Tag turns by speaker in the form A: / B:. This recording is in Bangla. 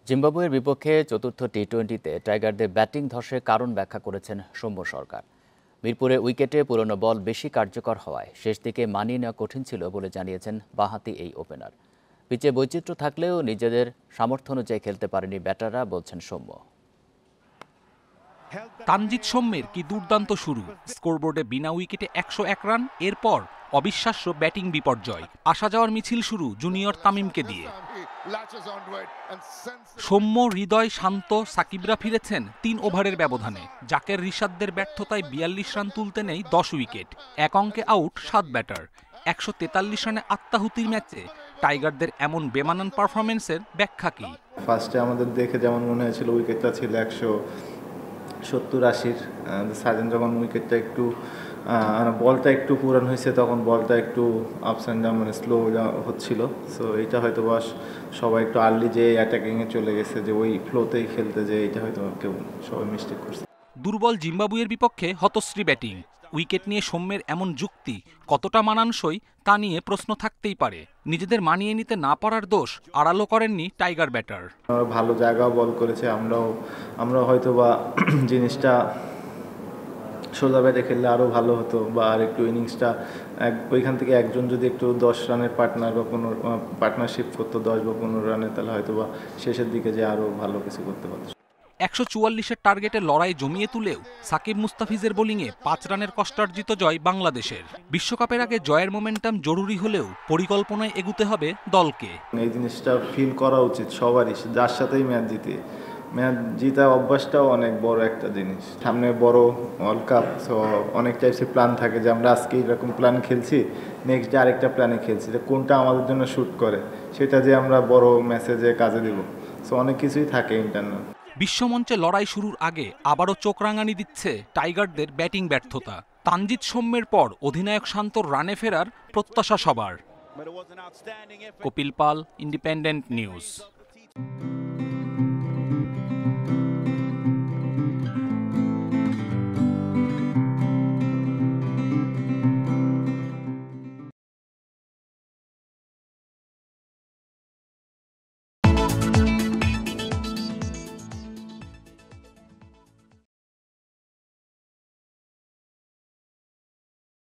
A: জিম্বাবুয়ের বিপক্ষে চতুর্থ টি-20তে টাইগারদের ব্যাটিং ধসের কারণ ব্যাখ্যা করেছেন সৌম্য সরকার। মিরপুরে উইকেটে পুরনো বল বেশি কার্যকর হওয়ায় শেষ দিকে মানিয়ে নেওয়া কঠিন ছিল বলে জানিয়েছেন বাঁহাতি এই ওপেনার। পিচে বৈচিত্র্য থাকলেও নিজেদের সামর্থ্য অনুযায়ী খেলতে পারেনি ব্যাটাররা, বলছেন সৌম্য।
B: তানজিদ সৌম্যের কি দুর্দান্ত শুরু, স্কোরবোর্ডে বিনা উইকেটে 101 রান। এরপর অবিশ্বাস্য ব্যাটিং বিপর্যয়, আসা যাওয়ার মিছিল শুরু জুনিয়র তামিমকে দিয়ে। সৌম্য, হৃদয়, শান্ত, সাকিবরা ফিরেছেন 3 ওভারের ব্যবধানে। জাকের রিশাদদের ব্যর্থতায় 42 রান তুলতে নেই 10 উইকেট, এক অঙ্কে আউট 7 ব্যাটার। 143 রানে আত্মাহুতির ম্যাচে টাইগারদের এমন বেমানান পারফরমেন্সের ব্যাখ্যা কি?
C: ফার্স্টে আমাদের দেখে যেমন মনে হয়েছিল উইকেটটা ছিল 170-80-র। সাজেন যখন উইকেটটা একটু বলটা একটু পুরান হয়েছে, তখন বলটা একটু আপস অ্যান্ড ডাউন, মানে স্লো হচ্ছিল। সো এইটা হয়তো বাস সবাই একটু আর্লি যে অ্যাটাকিংয়ে চলে গেছে, যে ওই ফ্লোতেই খেলতে, যে এইটা হয়তো কেউ সবাই মিস্টেক করছে।
B: দুর্বল জিম্বাবুয়ের বিপক্ষে হতশ্রী ব্যাটিং, উইকেট নিয়ে সৌম্যের এমন যুক্তি কতটা মানানসই তা নিয়ে প্রশ্ন থাকতেই পারে। নিজেদের মানিয়ে নিতে না পারার দোষ আড়ালো করেননি টাইগার ব্যাটার।
C: ভালো জায়গাও বল করেছে, আমরা হয়তো বা জিনিসটা সোজা ব্যাটে খেললে আরও ভালো হতো, বা আর একটু ইনিংসটা ওইখান থেকে একজন যদি একটু 10 রানের পার্টনার বা 15 পার্টনারশিপ করতো 10 বা 15 রানে, তাহলে হয়তো বা শেষের দিকে যে আরও ভালো কিছু করতে পারতো।
B: 144-এর টার্গেটে লড়াই জমিয়ে তুলেও সাকিব মুস্তাফিজের বোলিংয়ে 5 রানের কষ্টার্জিত জয় বাংলাদেশের। বিশ্বকাপের আগে জয়ের মোমেন্টাম জরুরি হলেও পরিকল্পনায় এগুতে হবে দলকে।
C: এই জিনিসটা ফিল করা উচিত সবারই, যার সাথেই ম্যাচ জিতা অভ্যাসটাও অনেক বড় একটা জিনিস। সামনে বড় ওয়ার্ল্ড কাপ, সো অনেক টাইপসের প্ল্যান থাকে, যে আমরা আজকে এরকম প্ল্যান খেলছি, নেক্সট ডে আরেকটা প্ল্যানে খেলছি, যে কোনটা আমাদের জন্য শ্যুট করে, সেটা যে আমরা বড় ম্যাসেজে কাজে দিব। সো অনেক কিছুই থাকে ইন্টারনাল।
B: বিশ্বমঞ্চে লড়াই শুরুর আগে আবারও চোখ রাঙানি দিচ্ছে টাইগারদের ব্যাটিং ব্যর্থতা। তানজিদ সৌম্যের পর অধিনায়ক শান্তর রানে ফেরার প্রত্যাশা সবার। কপিল পাল, ইন্ডিপেন্ডেন্ট নিউজ।